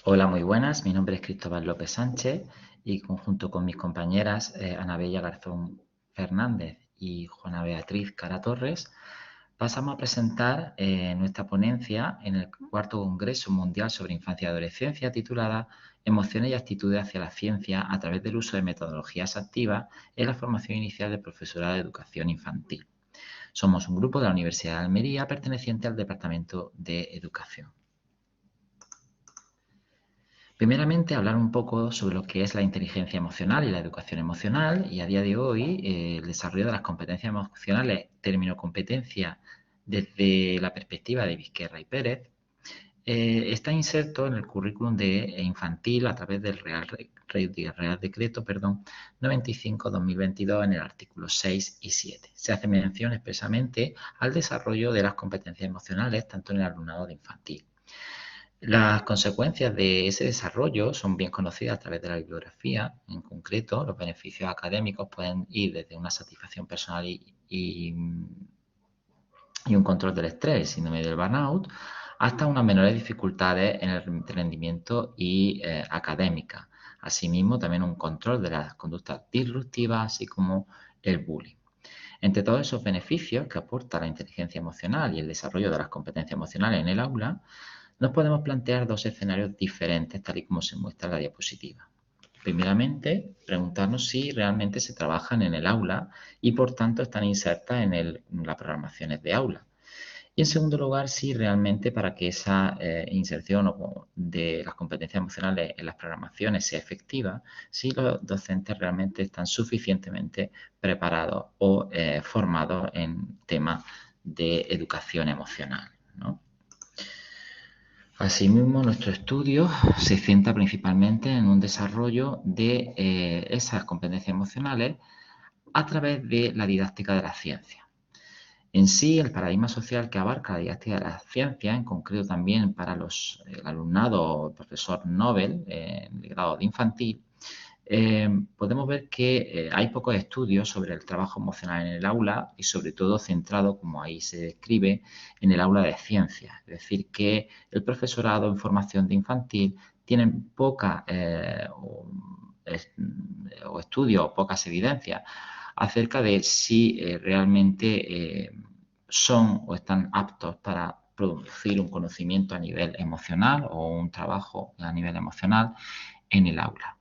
Hola, muy buenas. Mi nombre es Cristóbal López Sánchez y conjunto con mis compañeras Ana Bella Garzón Fernández y Juana Beatriz Cara Torres, pasamos a presentar nuestra ponencia en el cuarto Congreso Mundial sobre Infancia y Adolescencia titulada Emociones y actitudes hacia la ciencia a través del uso de metodologías activas en la formación inicial del profesorado de educación infantil. Somos un grupo de la Universidad de Almería perteneciente al Departamento de Educación. Primeramente, hablar un poco sobre lo que es la inteligencia emocional y la educación emocional. Y a día de hoy, el desarrollo de las competencias emocionales, término competencia desde la perspectiva de Vizquerra y Pérez, está inserto en el currículum de infantil a través del Real Decreto 95-2022 en el artículo 6 y 7. Se hace mención expresamente al desarrollo de las competencias emocionales tanto en el alumnado de infantil. Las consecuencias de ese desarrollo son bien conocidas a través de la bibliografía. En concreto, los beneficios académicos pueden ir desde una satisfacción personal y un control del estrés, síndrome del burnout, hasta unas menores dificultades en el rendimiento y académica. Asimismo, también un control de las conductas disruptivas, así como el bullying. Entre todos esos beneficios que aporta la inteligencia emocional y el desarrollo de las competencias emocionales en el aula, nos podemos plantear dos escenarios diferentes, tal y como se muestra en la diapositiva. Primeramente, preguntarnos si realmente se trabajan en el aula y, por tanto, están insertas en las programaciones de aula. Y, en segundo lugar, si realmente para que esa inserción de las competencias emocionales en las programaciones sea efectiva, si los docentes realmente están suficientemente preparados o formados en temas de educación emocional, ¿no? Asimismo, nuestro estudio se centra principalmente en un desarrollo de esas competencias emocionales a través de la didáctica de la ciencia. En sí, el paradigma social que abarca la didáctica de la ciencia, en concreto también para el alumnado o el profesor Nobel en el grado de infantil, podemos ver que hay pocos estudios sobre el trabajo emocional en el aula y sobre todo centrado, como ahí se describe, en el aula de ciencias. Es decir, que el profesorado en formación de infantil tiene poca o estudios o pocas evidencias acerca de si realmente son o están aptos para producir un conocimiento a nivel emocional o un trabajo a nivel emocional en el aula.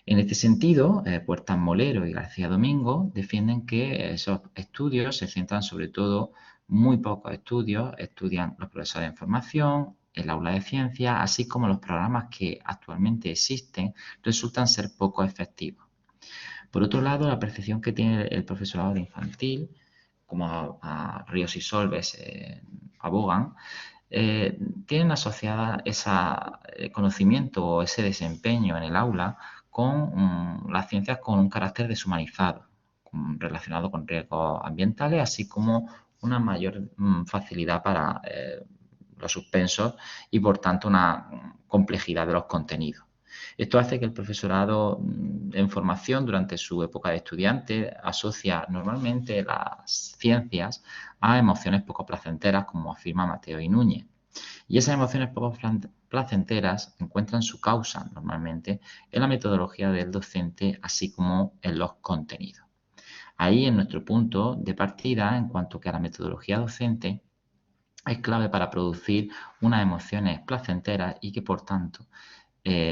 En este sentido, Puertas Molero y García Domingo defienden que esos estudios se centran sobre todo, muy pocos estudios, estudian los profesores de formación, el aula de ciencia, así como los programas que actualmente existen resultan ser poco efectivos. Por otro lado, la percepción que tiene el profesorado de infantil, como a Ríos y Solves abogan, tienen asociada ese conocimiento o ese desempeño en el aula con las ciencias con un carácter deshumanizado, relacionado con riesgos ambientales, así como una mayor facilidad para los suspensos y, por tanto, una complejidad de los contenidos. Esto hace que el profesorado en formación durante su época de estudiante asocia normalmente las ciencias a emociones poco placenteras, como afirma Mateo y Núñez. Y esas emociones poco placenteras encuentran su causa normalmente en la metodología del docente, así como en los contenidos. Ahí es nuestro punto de partida en cuanto que a la metodología docente es clave para producir unas emociones placenteras y que, por tanto,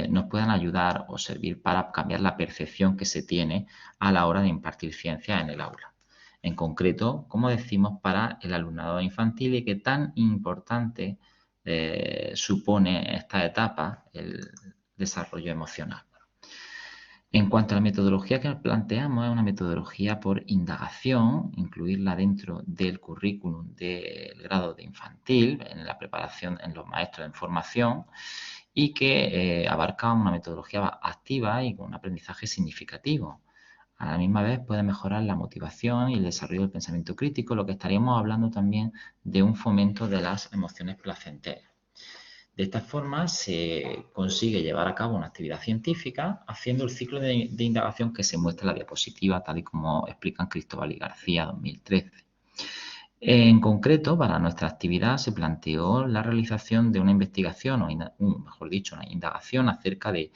nos puedan ayudar o servir para cambiar la percepción que se tiene a la hora de impartir ciencia en el aula. En concreto, como decimos, para el alumnado infantil y que tan importante supone esta etapa, el desarrollo emocional. En cuanto a la metodología que planteamos, es una metodología por indagación, incluirla dentro del currículum del grado de infantil, en la preparación en los maestros en formación, y que abarca una metodología activa y con un aprendizaje significativo. A la misma vez puede mejorar la motivación y el desarrollo del pensamiento crítico, lo que estaríamos hablando también de un fomento de las emociones placenteras. De esta forma se consigue llevar a cabo una actividad científica haciendo el ciclo de indagación que se muestra en la diapositiva, tal y como explican Cristóbal y García 2013. En concreto, para nuestra actividad se planteó la realización de una investigación, o mejor dicho, una indagación acerca de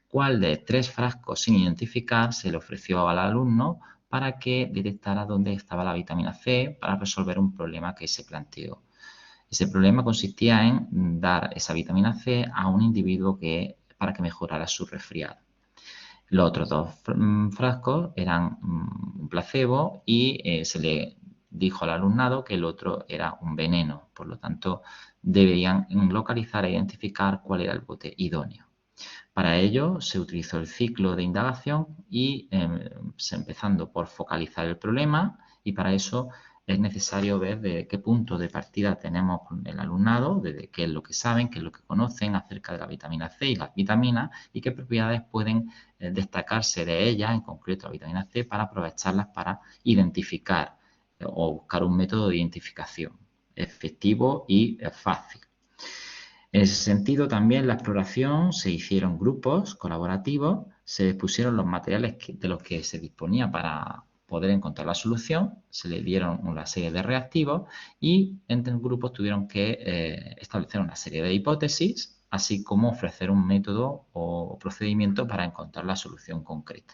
cuál de 3 frascos sin identificar se le ofreció al alumno para que detectara dónde estaba la vitamina C para resolver un problema que se planteó. Ese problema consistía en dar esa vitamina C a un individuo para que mejorara su resfriado. Los otros 2 frascos eran un placebo y se le dijo al alumnado que el otro era un veneno. Por lo tanto, deberían localizar e identificar cuál era el bote idóneo. Para ello se utilizó el ciclo de indagación y empezando por focalizar el problema, y para eso es necesario ver de qué punto de partida tenemos con el alumnado, de qué es lo que saben, qué es lo que conocen acerca de la vitamina C y las vitaminas y qué propiedades pueden destacarse de ellas, en concreto la vitamina C, para aprovecharlas para identificar o buscar un método de identificación efectivo y fácil. En ese sentido, también la exploración se hicieron grupos colaborativos, se expusieron los materiales de los que se disponía para poder encontrar la solución, se le dieron una serie de reactivos y entre grupos tuvieron que establecer una serie de hipótesis, así como ofrecer un método o procedimiento para encontrar la solución concreta.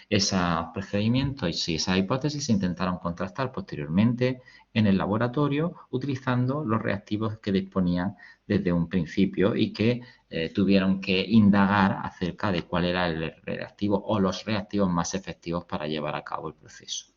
Esos procedimientos y esas hipótesis se intentaron contrastar posteriormente en el laboratorio utilizando los reactivos que disponían desde un principio y que tuvieron que indagar acerca de cuál era el reactivo o los reactivos más efectivos para llevar a cabo el proceso.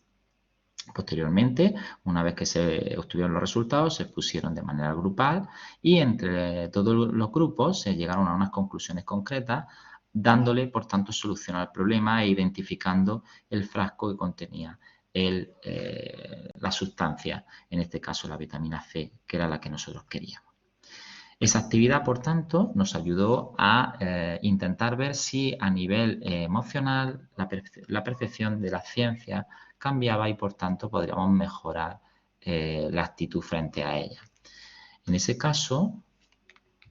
Posteriormente, una vez que se obtuvieron los resultados, se expusieron de manera grupal y entre todos los grupos se llegaron a unas conclusiones concretas, dándole, por tanto, solución al problema e identificando el frasco que contenía la sustancia, en este caso la vitamina C, que era la que nosotros queríamos. Esa actividad, por tanto, nos ayudó a intentar ver si a nivel emocional la percepción de la ciencia cambiaba y, por tanto, podríamos mejorar la actitud frente a ella. En ese caso,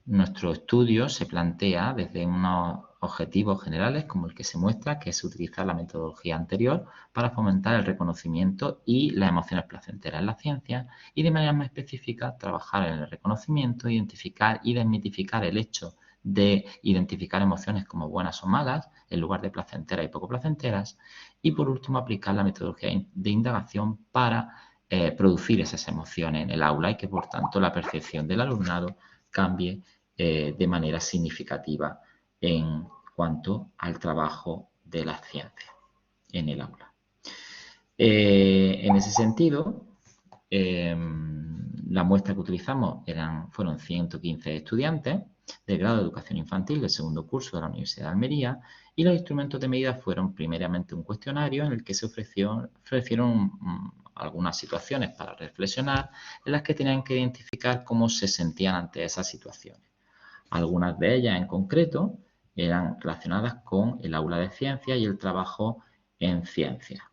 nuestro estudio se plantea desde unos objetivos generales como el que se muestra, que es utilizar la metodología anterior para fomentar el reconocimiento y las emociones placenteras en la ciencia y de manera más específica trabajar en el reconocimiento, identificar y desmitificar el hecho de identificar emociones como buenas o malas en lugar de placenteras y poco placenteras y por último aplicar la metodología de indagación para producir esas emociones en el aula y que por tanto la percepción del alumnado cambie de manera significativa en cuanto al trabajo de la ciencia en el aula. En ese sentido, la muestra que utilizamos fueron 115 estudiantes del grado de educación infantil del segundo curso de la Universidad de Almería y los instrumentos de medida fueron primeramente un cuestionario en el que se ofrecieron algunas situaciones para reflexionar en las que tenían que identificar cómo se sentían ante esas situaciones. Algunas de ellas en concreto eran relacionadas con el aula de ciencia y el trabajo en ciencia.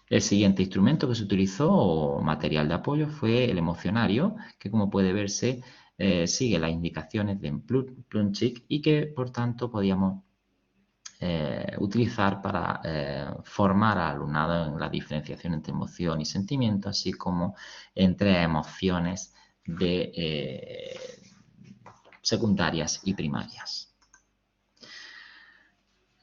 El siguiente instrumento que se utilizó o material de apoyo fue el emocionario, que como puede verse sigue las indicaciones de Plunchik y que por tanto podíamos utilizar para formar al alumnado en la diferenciación entre emoción y sentimiento, así como entre emociones secundarias y primarias.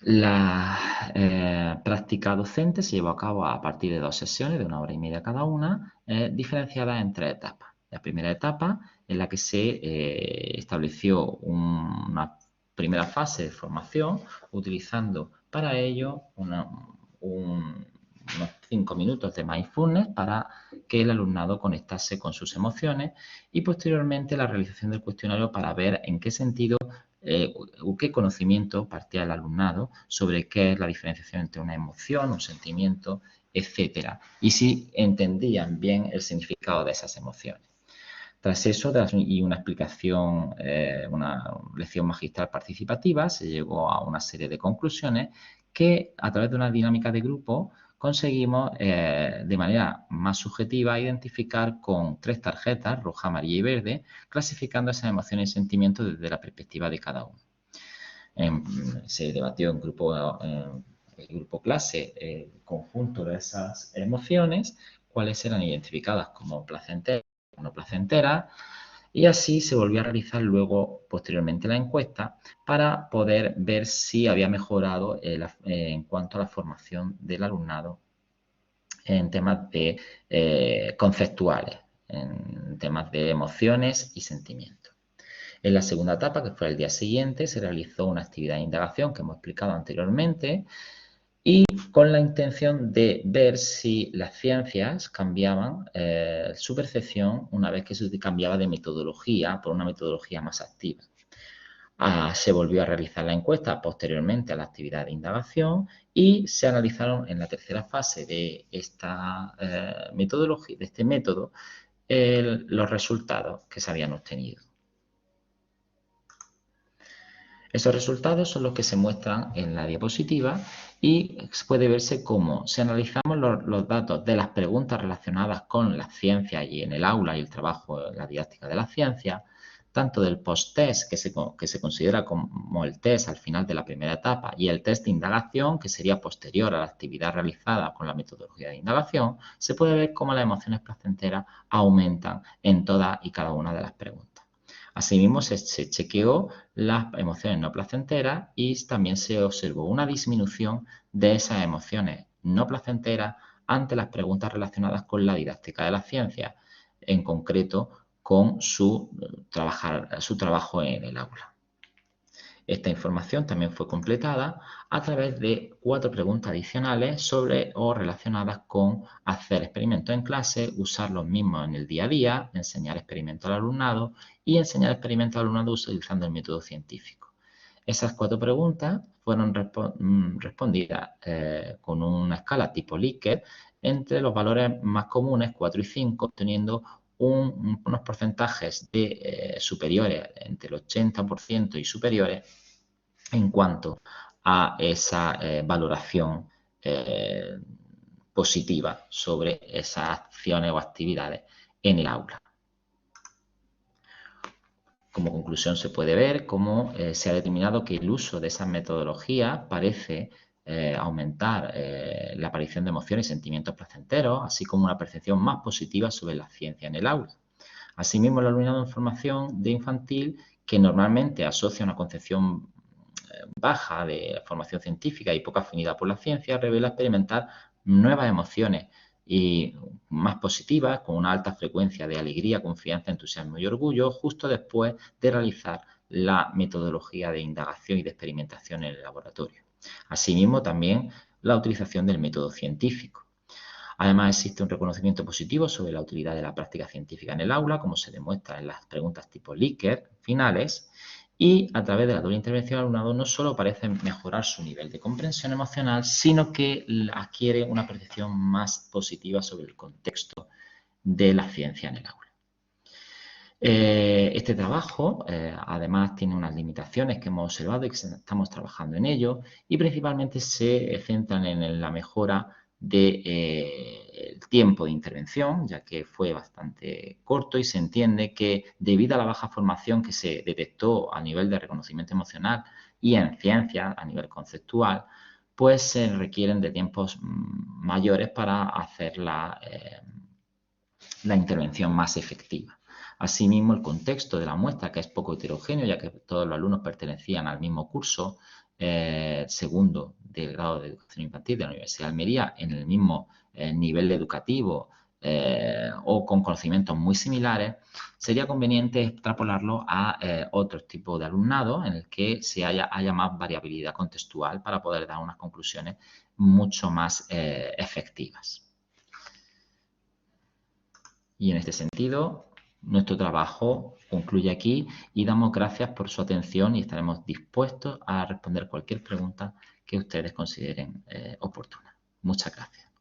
La práctica docente se llevó a cabo a partir de 2 sesiones de 1 hora y media cada una, diferenciadas en 3 etapas. La primera etapa en la que se estableció una primera fase de formación utilizando para ello unos 5 minutos de mindfulness para que el alumnado conectase con sus emociones y posteriormente la realización del cuestionario para ver en qué sentido qué conocimiento partía el alumnado sobre qué es la diferenciación entre una emoción, un sentimiento, etcétera, y si entendían bien el significado de esas emociones. Tras eso y una explicación, una lección magistral participativa, se llegó a una serie de conclusiones que a través de una dinámica de grupo conseguimos de manera más subjetiva identificar con 3 tarjetas, roja, amarilla y verde, clasificando esas emociones y sentimientos desde la perspectiva de cada uno. Se debatió en grupo el grupo clase, el conjunto de esas emociones, cuáles eran identificadas como placenteras o no placenteras, y así se volvió a realizar luego, posteriormente, la encuesta para poder ver si había mejorado en cuanto a la formación del alumnado en temas conceptuales, en temas de emociones y sentimientos. En la segunda etapa, que fue el día siguiente, se realizó una actividad de indagación que hemos explicado anteriormente y con la intención de ver si las ciencias cambiaban su percepción una vez que se cambiaba de metodología por una metodología más activa. Se volvió a realizar la encuesta posteriormente a la actividad de indagación y se analizaron en la tercera fase de esta metodología, de este método, los resultados que se habían obtenido. Esos resultados son los que se muestran en la diapositiva y puede verse cómo, si analizamos los datos de las preguntas relacionadas con las ciencias y en el aula y el trabajo, la didáctica de las ciencias, tanto del post-test, que se considera como el test al final de la primera etapa, y el test de indagación, que sería posterior a la actividad realizada con la metodología de indagación, se puede ver cómo las emociones placenteras aumentan en todas y cada una de las preguntas. Asimismo, se chequeó las emociones no placenteras y también se observó una disminución de esas emociones no placenteras ante las preguntas relacionadas con la didáctica de las ciencias, en concreto con su trabajo en el aula. Esta información también fue completada a través de 4 preguntas adicionales sobre o relacionadas con hacer experimentos en clase, usar los mismos en el día a día, enseñar experimentos al alumnado y enseñar experimentos al alumnado utilizando el método científico. Esas 4 preguntas fueron respondidas con una escala tipo Likert entre los valores más comunes, 4 y 5, obteniendo unos porcentajes superiores, entre el 80% y superiores, en cuanto a esa valoración positiva sobre esas acciones o actividades en el aula. Como conclusión se puede ver cómo se ha determinado que el uso de esas metodologías parece aumentar la aparición de emociones y sentimientos placenteros, así como una percepción más positiva sobre la ciencia en el aula. Asimismo, el alumnado en formación de infantil, que normalmente asocia una concepción baja de formación científica y poca afinidad por la ciencia, revela experimentar nuevas emociones y más positivas, con una alta frecuencia de alegría, confianza, entusiasmo y orgullo, justo después de realizar la metodología de indagación y de experimentación en el laboratorio. Asimismo, también la utilización del método científico. Además, existe un reconocimiento positivo sobre la utilidad de la práctica científica en el aula, como se demuestra en las preguntas tipo Likert finales, y a través de la doble intervención el alumnado no solo parece mejorar su nivel de comprensión emocional, sino que adquiere una percepción más positiva sobre el contexto de la ciencia en el aula. Este trabajo, además, tiene unas limitaciones que hemos observado y que estamos trabajando en ello, y principalmente se centran en la mejora del tiempo de intervención, ya que fue bastante corto y se entiende que debido a la baja formación que se detectó a nivel de reconocimiento emocional y en ciencia a nivel conceptual, pues se requieren de tiempos mayores para hacer la intervención más efectiva. Asimismo, el contexto de la muestra, que es poco heterogéneo, ya que todos los alumnos pertenecían al mismo curso segundo del grado de educación infantil de la Universidad de Almería, en el mismo nivel educativo o con conocimientos muy similares, sería conveniente extrapolarlo a otros tipos de alumnado en el que haya más variabilidad contextual para poder dar unas conclusiones mucho más efectivas. Y en este sentido, nuestro trabajo concluye aquí y damos gracias por su atención y estaremos dispuestos a responder cualquier pregunta que ustedes consideren oportuna. Muchas gracias.